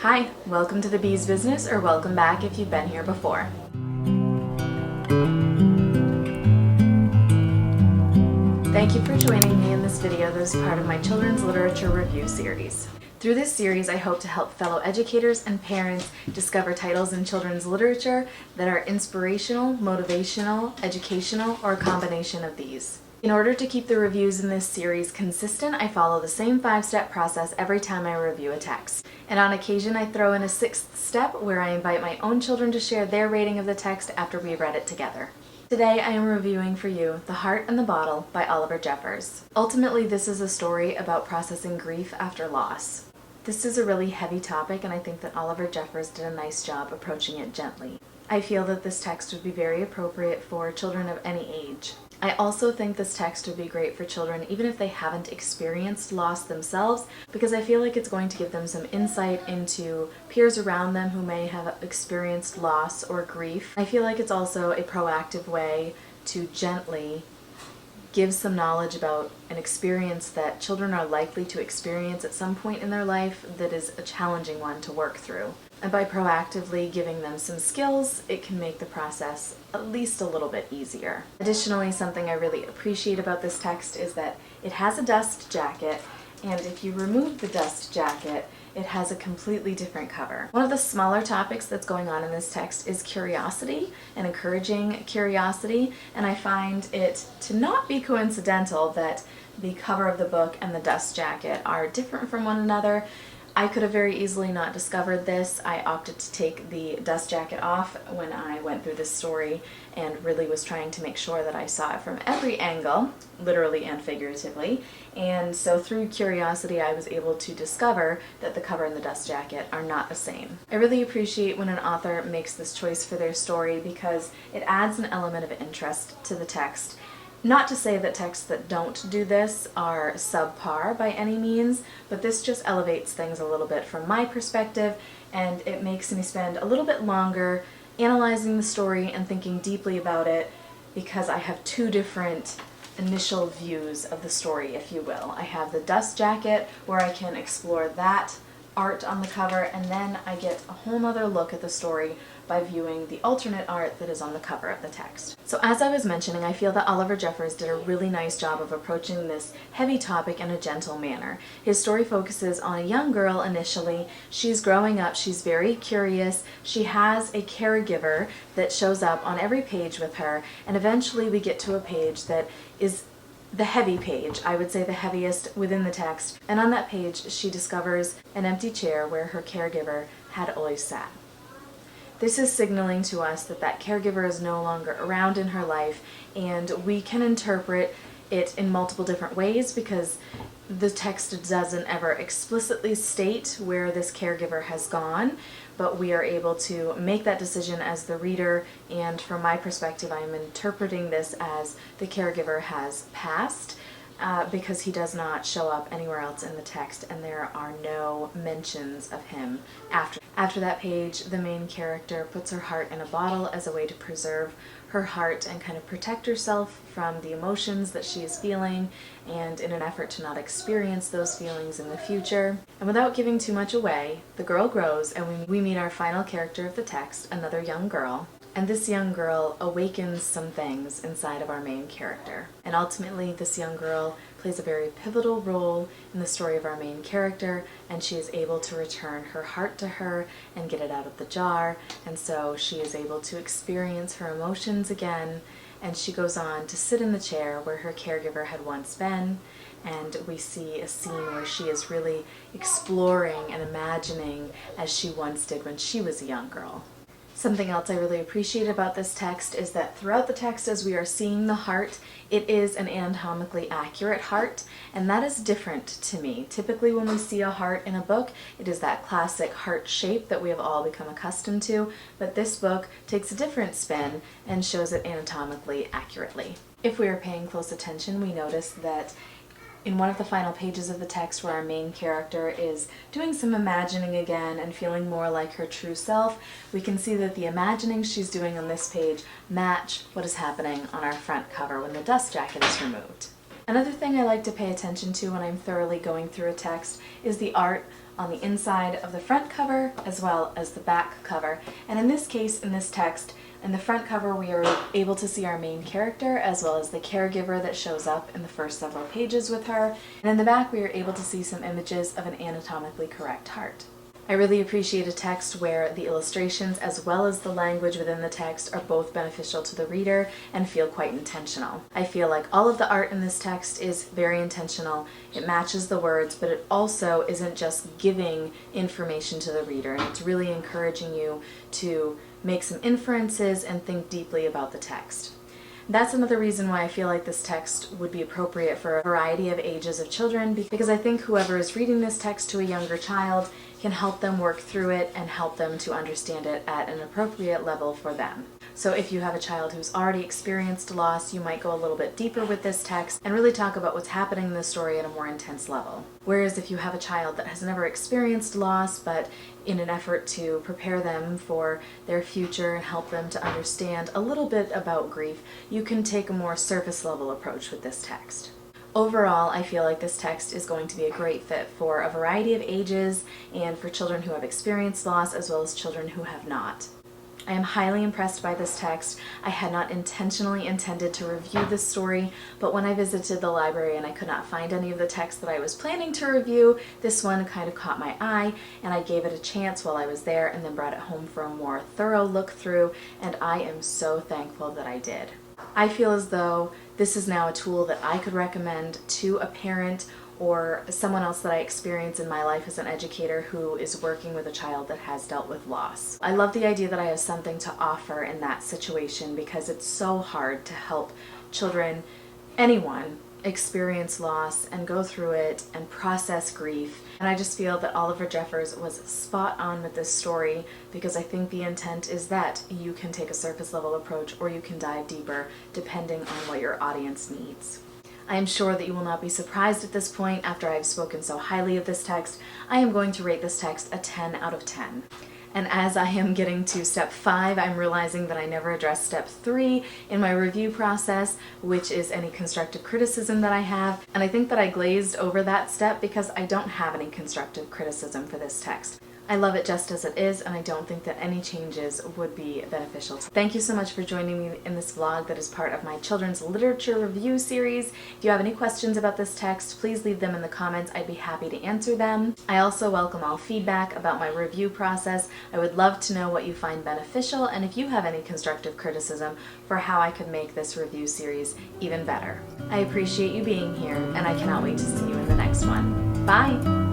Hi, welcome to the Bees Business, or welcome back if you've been here before. Thank you for joining me in this video that is part of my children's literature review series. Through this series, I hope to help fellow educators and parents discover titles in children's literature that are inspirational, motivational, educational, or a combination of these. In order to keep the reviews in this series consistent, I follow the same 5-step process every time I review a text. And on occasion, I throw in a 6th step where I invite my own children to share their rating of the text after we've read it together. Today, I am reviewing for you The Heart and the Bottle by Oliver Jeffers. Ultimately, this is a story about processing grief after loss. This is a really heavy topic, and I think that Oliver Jeffers did a nice job approaching it gently. I feel that this text would be very appropriate for children of any age. I also think this text would be great for children even if they haven't experienced loss themselves, because I feel like it's going to give them some insight into peers around them who may have experienced loss or grief. I feel like it's also a proactive way to gently give some knowledge about an experience that children are likely to experience at some point in their life that is a challenging one to work through. And by proactively giving them some skills, it can make the process at least a little bit easier. Additionally, something I really appreciate about this text is that it has a dust jacket, and if you remove the dust jacket, it has a completely different cover. One of the smaller topics that's going on in this text is curiosity and encouraging curiosity, and I find it to not be coincidental that the cover of the book and the dust jacket are different from one another. I could have very easily not discovered this. I opted to take the dust jacket off when I went through this story and really was trying to make sure that I saw it from every angle, literally and figuratively. And so through curiosity, I was able to discover that the cover and the dust jacket are not the same. I really appreciate when an author makes this choice for their story because it adds an element of interest to the text. Not to say that texts that don't do this are subpar by any means, but this just elevates things a little bit from my perspective, and it makes me spend a little bit longer analyzing the story and thinking deeply about it because I have two different initial views of the story, if you will. I have the dust jacket where I can explore that art on the cover, and then I get a whole nother look at the story by viewing the alternate art that is on the cover of the text. So as I was mentioning, I feel that Oliver Jeffers did a really nice job of approaching this heavy topic in a gentle manner. His story focuses on a young girl initially. She's growing up, she's very curious, she has a caregiver that shows up on every page with her, and eventually we get to a page that is the heavy page, I would say the heaviest within the text, and on that page she discovers an empty chair where her caregiver had always sat. This is signaling to us that that caregiver is no longer around in her life, and we can interpret it in multiple different ways because the text doesn't ever explicitly state where this caregiver has gone, but we are able to make that decision as the reader, and from my perspective I'm interpreting this as the caregiver has passed because he does not show up anywhere else in the text and there are no mentions of him after. After that page, the main character puts her heart in a bottle as a way to preserve her heart and kind of protect herself from the emotions that she is feeling, and in an effort to not experience those feelings in the future. And without giving too much away, the girl grows and we meet our final character of the text, another young girl. And this young girl awakens some things inside of our main character. And ultimately, this young girl plays a very pivotal role in the story of our main character, and she is able to return her heart to her and get it out of the jar. And so she is able to experience her emotions again, and she goes on to sit in the chair where her caregiver had once been. And we see a scene where she is really exploring and imagining as she once did when she was a young girl. Something else I really appreciate about this text is that throughout the text, as we are seeing the heart, it is an anatomically accurate heart, and that is different to me. Typically when we see a heart in a book, it is that classic heart shape that we have all become accustomed to, but this book takes a different spin and shows it anatomically accurately. If we are paying close attention, we notice that in one of the final pages of the text where our main character is doing some imagining again and feeling more like her true self, we can see that the imaginings she's doing on this page match what is happening on our front cover when the dust jacket is removed. Another thing I like to pay attention to when I'm thoroughly going through a text is the art on the inside of the front cover as well as the back cover. And in this case, in this text, in the front cover we are able to see our main character as well as the caregiver that shows up in the first several pages with her. And in the back we are able to see some images of an anatomically correct heart. I really appreciate a text where the illustrations as well as the language within the text are both beneficial to the reader and feel quite intentional. I feel like all of the art in this text is very intentional. It matches the words, but it also isn't just giving information to the reader, and it's really encouraging you to make some inferences and think deeply about the text. That's another reason why I feel like this text would be appropriate for a variety of ages of children, because I think whoever is reading this text to a younger child can help them work through it and help them to understand it at an appropriate level for them. So if you have a child who's already experienced loss, you might go a little bit deeper with this text and really talk about what's happening in the story at a more intense level. Whereas if you have a child that has never experienced loss, but in an effort to prepare them for their future and help them to understand a little bit about grief, you can take a more surface level approach with this text. Overall, I feel like this text is going to be a great fit for a variety of ages and for children who have experienced loss as well as children who have not. I am highly impressed by this text. I had not intentionally intended to review this story, but when I visited the library and I could not find any of the texts that I was planning to review, this one kind of caught my eye, and I gave it a chance while I was there and then brought it home for a more thorough look through, and I am so thankful that I did. I feel as though this is now a tool that I could recommend to a parent or someone else that I experience in my life as an educator who is working with a child that has dealt with loss. I love the idea that I have something to offer in that situation, because it's so hard to help children, anyone, experience loss and go through it and process grief. And I just feel that Oliver Jeffers was spot on with this story, because I think the intent is that you can take a surface level approach or you can dive deeper depending on what your audience needs. I am sure that you will not be surprised at this point. After I have spoken so highly of this text, I am going to rate this text a 10 out of 10. And as I am getting to step 5, I'm realizing that I never addressed step 3 in my review process, which is any constructive criticism that I have. And I think that I glazed over that step because I don't have any constructive criticism for this text. I love it just as it is, and I don't think that any changes would be beneficial. Thank you so much for joining me in this vlog that is part of my children's literature review series. If you have any questions about this text, please leave them in the comments. I'd be happy to answer them. I also welcome all feedback about my review process. I would love to know what you find beneficial, and if you have any constructive criticism for how I could make this review series even better. I appreciate you being here, and I cannot wait to see you in the next one. Bye!